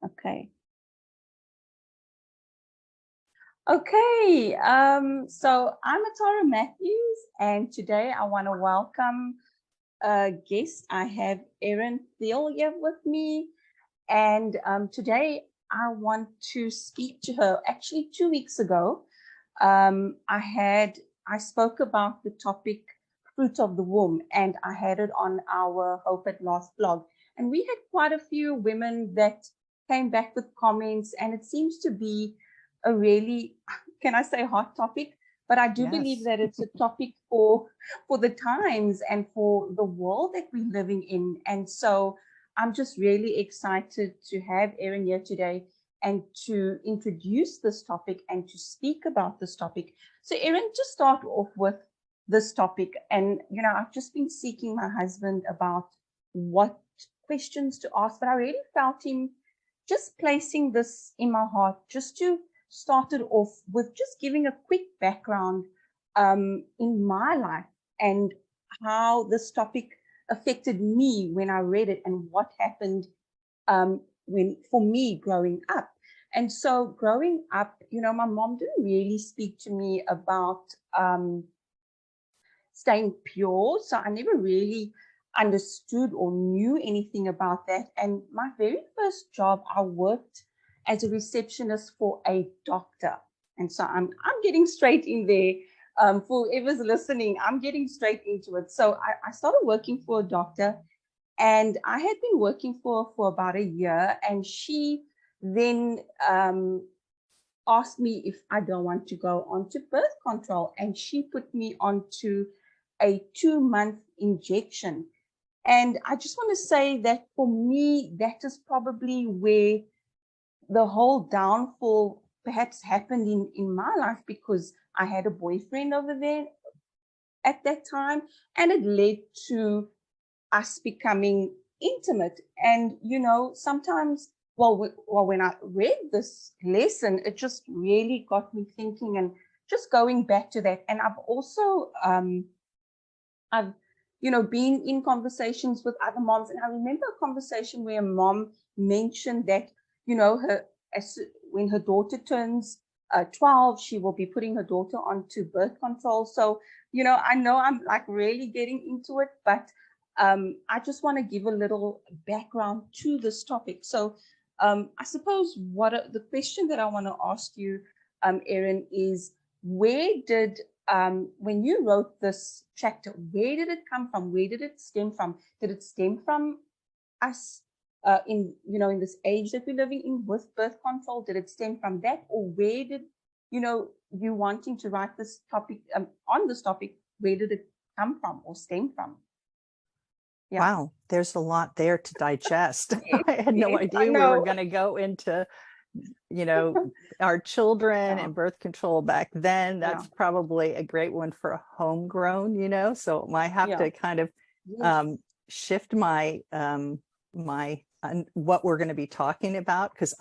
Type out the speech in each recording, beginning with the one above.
Okay. Okay. So I'm Atarah Matthews, and today I want to welcome a guest. I have Erin Thiele here with me, and today I want to speak to her. Actually, 2 weeks ago, I spoke about the topic fruit of the womb, and I had it on our Hope at Last blog, and we had quite a few women that came back with comments, and it seems to be a really, can I say, hot topic? But I do believe Yes. that it's a topic for the times and for the world that we're living in. And so I'm just really excited to have Erin here today and to introduce this topic and to speak about this topic. So Erin, to start off with this topic, and I've just been seeking my husband about what questions to ask, but I really felt him just placing this in my heart, just to start it off with just giving a quick background in my life and how this topic affected me when I read it and what happened for me growing up. And so growing up, my mom didn't really speak to me about staying pure. So I never really understood or knew anything about that. And my very first job, I worked as a receptionist for a doctor. And so I'm getting straight in there. For whoever's listening, I'm getting straight into it. So I started working for a doctor, and I had been working for about a year, and she then asked me if I don't want to go on to birth control, and she put me onto a 2-month injection. And I just want to say that for me, that is probably where the whole downfall perhaps happened in my life, because I had a boyfriend over there at that time, and it led to us becoming intimate. And sometimes, when I read this lesson, it just really got me thinking and just going back to that. And I've also I've been in conversations with other moms, and I remember a conversation where a mom mentioned that when her daughter turns 12, she will be putting her daughter onto birth control. So I know I'm like really getting into it, but I just want to give a little background to this topic. So I suppose the question that I want to ask you, Erin, is where did when you wrote this chapter, where did it come from? Where did it stem from? Did it stem from us in this age that we're living in with birth control? Did it stem from that, or where did you wanting to write this topic on this topic? Where did it come from or stem from? Yeah. Wow, there's a lot there to digest. Yes, I had no idea we were going to go into our children and birth control back then. That's probably a great one for a homegrown, so I have to kind of shift my what we're going to be talking about, because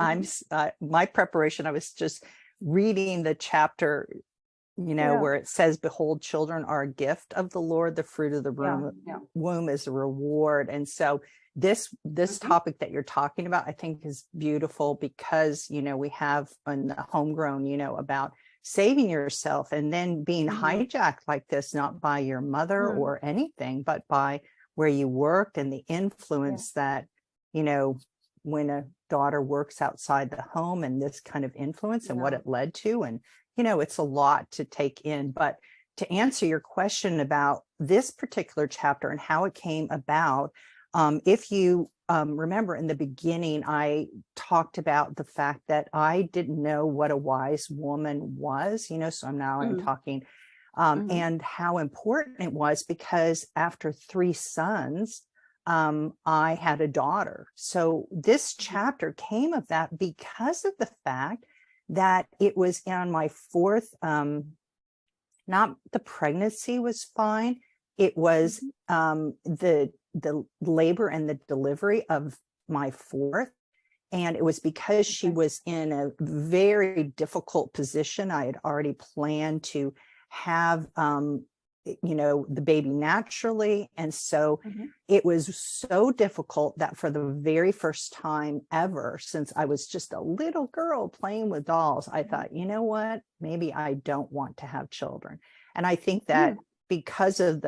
my preparation, I was just reading the chapter where it says, behold, children are a gift of the Lord, the fruit of the womb is a reward. And so this topic that you're talking about, I think, is beautiful, because we have in the homegrown about saving yourself and then being hijacked like this, not by your mother or anything, but by where you worked and the influence that when a daughter works outside the home, and this kind of influence and what it led to. And it's a lot to take in. But to answer your question about this particular chapter and how it came about, if you remember in the beginning, I talked about the fact that I didn't know what a wise woman was, so I'm talking, and how important it was, because after 3 sons, I had a daughter. So this chapter came of that, because of the fact that it was on my 4th, not the pregnancy was fine. It was the labor and the delivery of my 4th. And it was because she was in a very difficult position. I had already planned to have the baby naturally. And so Mhm. it was so difficult that for the very first time ever, since I was just a little girl playing with dolls, I thought, you know what, maybe I don't want to have children. And I think that because of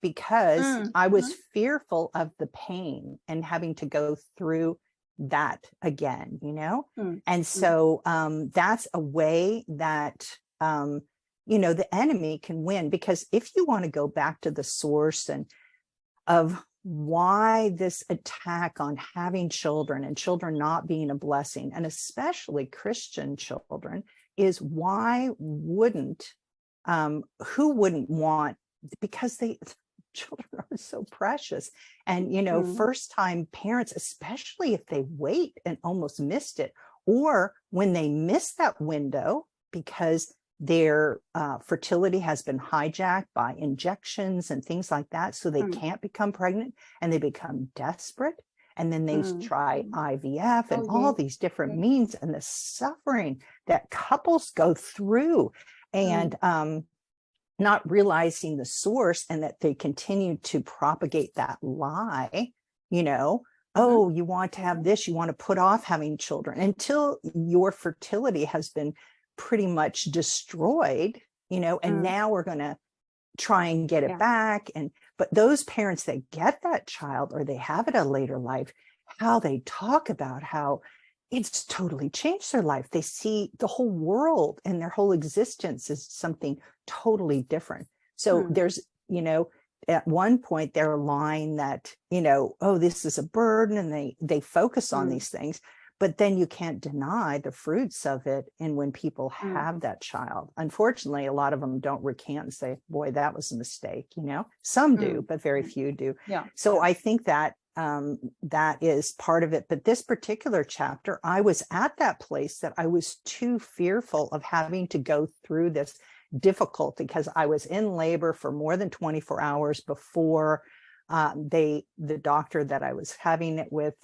because I was fearful of the pain and having to go through that again, and so that's a way that the enemy can win, because if you want to go back to the source and of why this attack on having children and children not being a blessing, and especially Christian children, is why wouldn't who wouldn't want, because children are so precious. And first time parents, especially if they wait and almost missed it, or when they miss that window because their fertility has been hijacked by injections and things like that, so they can't become pregnant, and they become desperate, and then they try IVF and all these different means, and the suffering that couples go through, and not realizing the source, and that they continue to propagate that lie, oh, you want to have this, you want to put off having children until your fertility has been pretty much destroyed, and now we're going to try and get it back. But those parents that get that child, or they have it a later life, how they talk about how it's totally changed their life. They see the whole world and their whole existence is something totally different. So there's, at one point they're lying that, oh, this is a burden, and they focus on these things. But then you can't deny the fruits of it. And when people have that child, unfortunately, a lot of them don't recant and say, boy, that was a mistake. Some do, but very few do. So I think that that is part of it. But this particular chapter, I was at that place that I was too fearful of having to go through this difficulty, because I was in labor for more than 24 hours before the doctor that I was having it with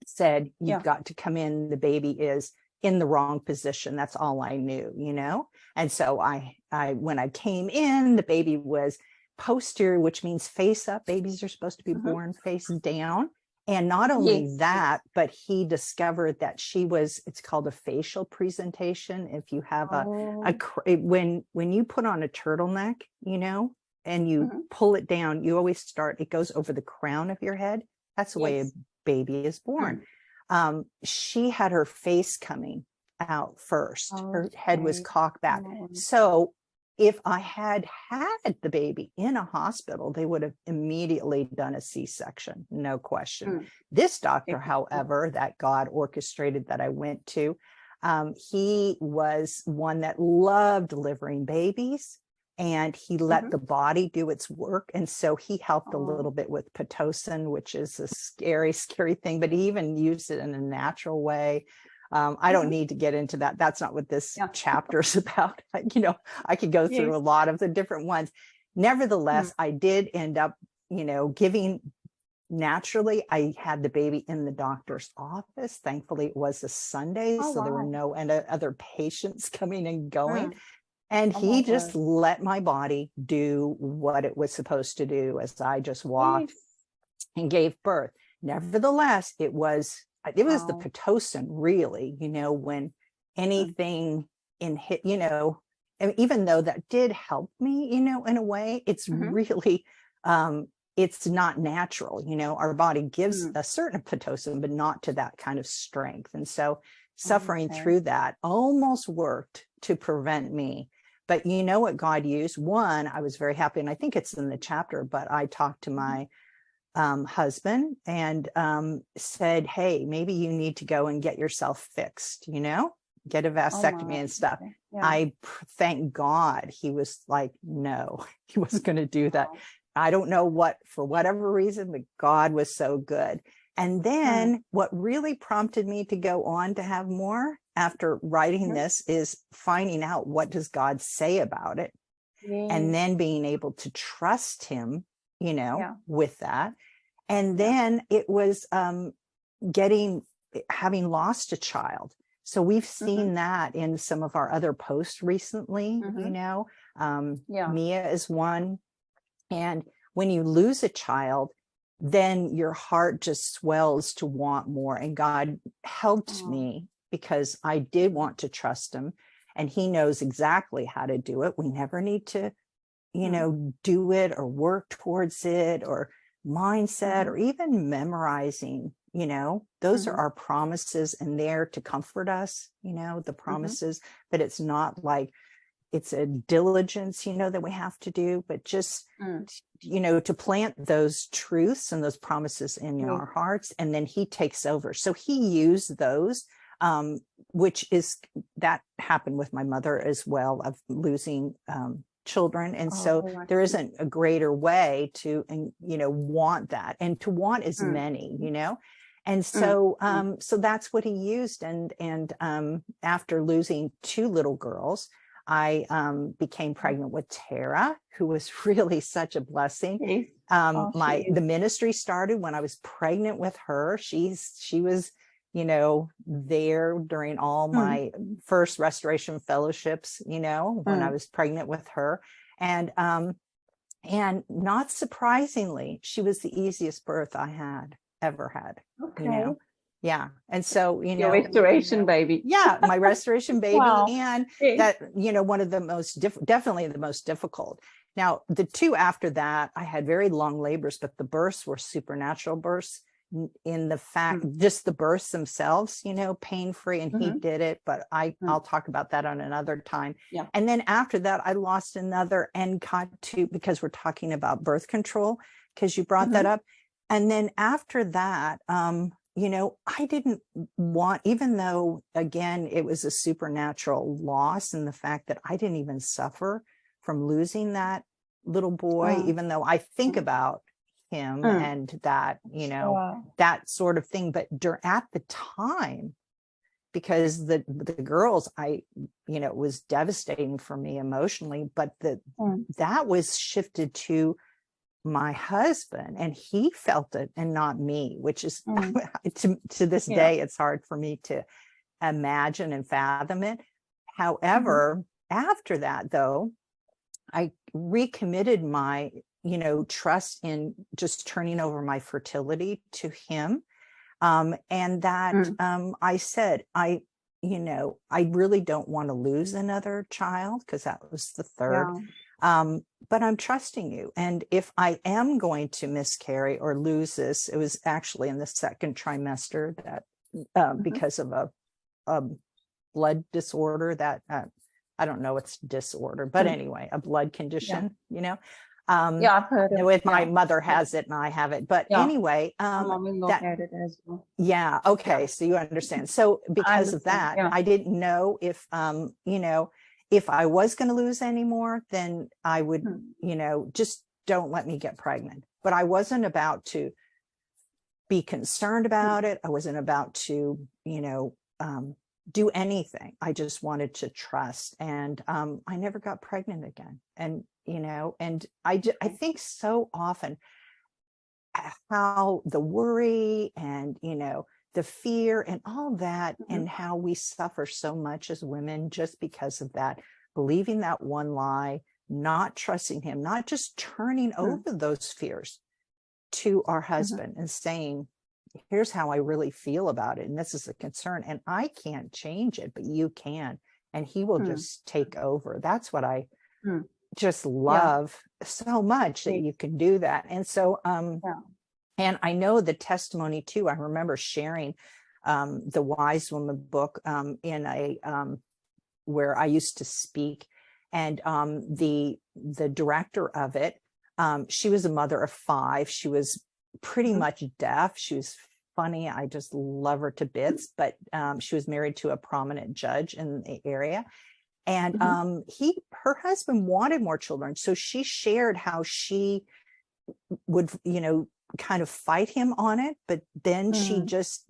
said, you've got to come in, the baby is in the wrong position. That's all I knew, And so I when I came in, the baby was posterior, which means face up. Babies are supposed to be born face down. And not only that, but he discovered that it's called a facial presentation. If you have when you put on a turtleneck, and you pull it down, you always it goes over the crown of your head. That's the way a baby is born. She had her face coming out first. Her head was cocked back. So if I had the baby in a hospital, they would have immediately done a C-section, no question. This doctor, however, that God orchestrated that I went to, he was one that loved delivering babies, and he let the body do its work. And so he helped a little bit with Pitocin, which is a scary, scary thing, but he even used it in a natural way. I don't need to get into that. That's not what this chapter is about. I could go through a lot of the different ones. Nevertheless, I did end up, giving naturally. I had the baby in the doctor's office. Thankfully, it was a Sunday, so there were no other patients coming and going. And he just let my body do what it was supposed to do as I just walked and gave birth. Nevertheless, it was the Pitocin, really, when anything hit, and even though that did help me, in a way, it's really, it's not natural. Our body gives a certain Pitocin, but not to that kind of strength. And so suffering through that almost worked to prevent me. But what God used? One, I was very happy, and I think it's in the chapter, but I talked to my husband and said, hey, maybe you need to go and get yourself fixed, get a vasectomy and stuff. I thank God he was like, no, he wasn't going to do that. I don't know for whatever reason, but God was so good. And then what really prompted me to go on to have more after writing this is finding out, what does God say about it? And then being able to trust him, with that. And then it was having lost a child. So we've seen that in some of our other posts recently, Mia is one. And when you lose a child, then your heart just swells to want more. And God helped me, because I did want to trust him, and he knows exactly how to do it. We never need to, do it or work towards it, or mindset, or even memorizing, those are our promises, and they're to comfort us, the promises. But it's not like it's a diligence, that we have to do, but just, to plant those truths and those promises in our hearts, and then he takes over. So he used those, which is, that happened with my mother as well, of losing children. And so there isn't a greater way to, want that, and to want as many, And so, so that's what he used. And after losing 2 little girls, I became pregnant with Tara, who was really such a blessing. The ministry started when I was pregnant with her. She was, there during all my first restoration fellowships, when I was pregnant with her. And not surprisingly, she was the easiest birth I had ever had. Yeah. And so, your restoration baby. Yeah, my restoration baby. And that, one of the most, definitely the most difficult. Now, the 2 after that, I had very long labors, but the births were supernatural births, in the fact, just the births themselves, pain-free, and he did it, but I'll talk about that on another time. And then after that, I lost another, and got to, because we're talking about birth control, because you brought that up. And then after that, I didn't want, even though, again, it was a supernatural loss, and the fact that I didn't even suffer from losing that little boy, even though I think about him and that, that sort of thing. But at the time, because the girls, it was devastating for me emotionally, but that was shifted to my husband, and he felt it, and not me, which is to this day, it's hard for me to imagine and fathom it. However, after that, though, I recommitted my, trust in just turning over my fertility to him. And that I said, I really don't want to lose another child, because that was the 3rd. But I'm trusting you. And if I am going to miscarry or lose this, it was actually in the 2nd trimester that because of a blood disorder that I don't know, it's disorder, but anyway, a blood condition, I've heard of with my mother has it and I have it. But anyway, my mom-in-law had it as well. Yeah. Okay. So you understand. So because of that, I didn't know if, if I was going to lose any more, then I would, just don't let me get pregnant. But I wasn't about to be concerned about it. I wasn't about to, do anything. I just wanted to trust. And I never got pregnant again. And, and I think so often how the worry and, the fear and all that, and how we suffer so much as women just because of that, believing that one lie, not trusting him, not just turning over those fears to our husband and saying, here's how I really feel about it. And this is a concern, and I can't change it, but you can, and he will just take over. That's what I just love so much, that you can do that. And so, and I know the testimony too. I remember sharing the Wise Woman book in a where I used to speak, and the director of it, she was a mother of 5. She was pretty much deaf. She was funny. I just love her to bits. But she was married to a prominent judge in the area, and her husband wanted more children. So she shared how she would, kind of fight him on it, but then she just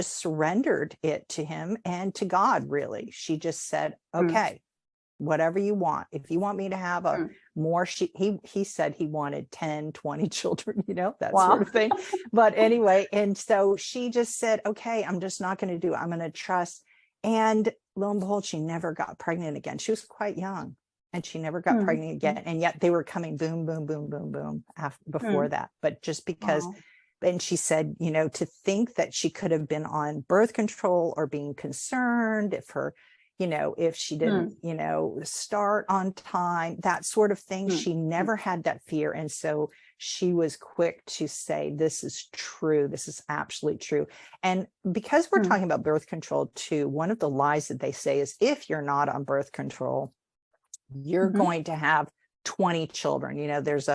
surrendered it to him and to God. Really, she just said, okay, whatever you want. If you want me to have a more, he said he wanted 10, 20 children, that sort of thing. But anyway, and so she just said, okay, I'm just not going to do it. I'm going to trust. And lo and behold, she never got pregnant again. She was quite young. and she never got pregnant again. And yet they were coming boom, boom, boom, boom, boom before that. But just because, and she said, you know, to think that she could have been on birth control or being concerned if her, you know, if she didn't, you know, start on time, that sort of thing. She never had that fear. And so she was quick to say, this is true. This is absolutely true. And because we're talking about birth control too, one of the lies that they say is if you're not on birth control, you're going to have 20 children. You know, there was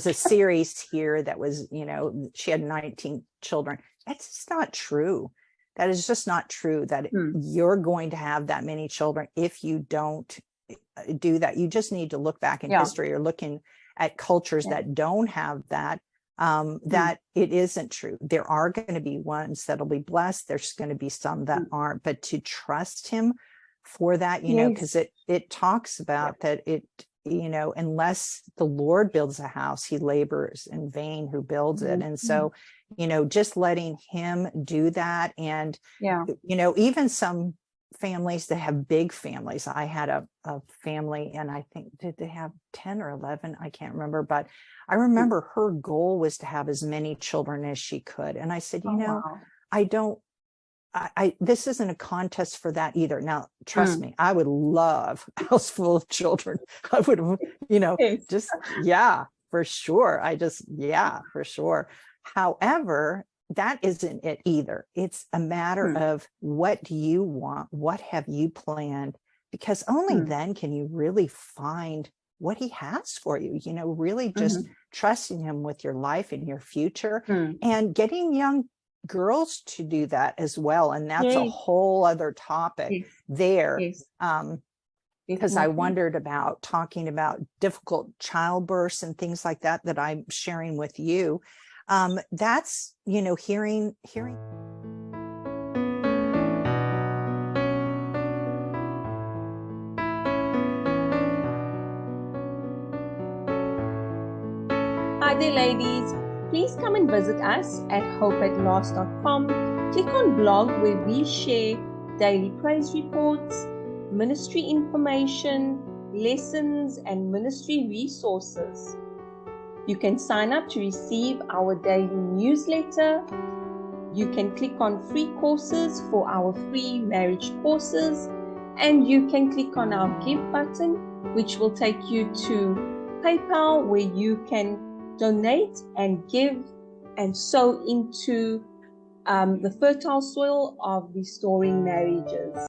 a series here that was, you know, she had 19 children. That's just not true. That is just not true, that you're going to have that many children if you don't do that. You just need to look back in history or looking at cultures that don't have that, that it isn't true. There are going to be ones that'll be blessed. There's going to be some that aren't, but to trust him for that, you know, because it talks about that it, you know, unless the Lord builds a house, he labors in vain who builds it. And so, you know, just letting him do that. And, you know, even some families that have big families, I had a family, and I think, did they have 10 or 11? I can't remember, but I remember her goal was to have as many children as she could. And I said, you know, this isn't a contest for that either. Now, trust me, I would love a house full of children. I would have, you know, just, for sure. For sure. However, that isn't it either. It's a matter of what do you want? What have you planned? Because only then can you really find what he has for you, you know, really just trusting him with your life and your future, and getting young girls to do that as well. And that's a whole other topic there. Because I wondered about talking about difficult childbirths and things like that, that I'm sharing with you. That's, you know, hearing. Hi there, ladies. Please come and visit us at hopeatlast.com. Click on blog, where we share daily praise reports, ministry information, lessons, and ministry resources. You can sign up to receive our daily newsletter. You can click on free courses for our free marriage courses, and you can click on our give button, which will take you to PayPal, where you can donate and give and sow into the fertile soil of restoring marriages.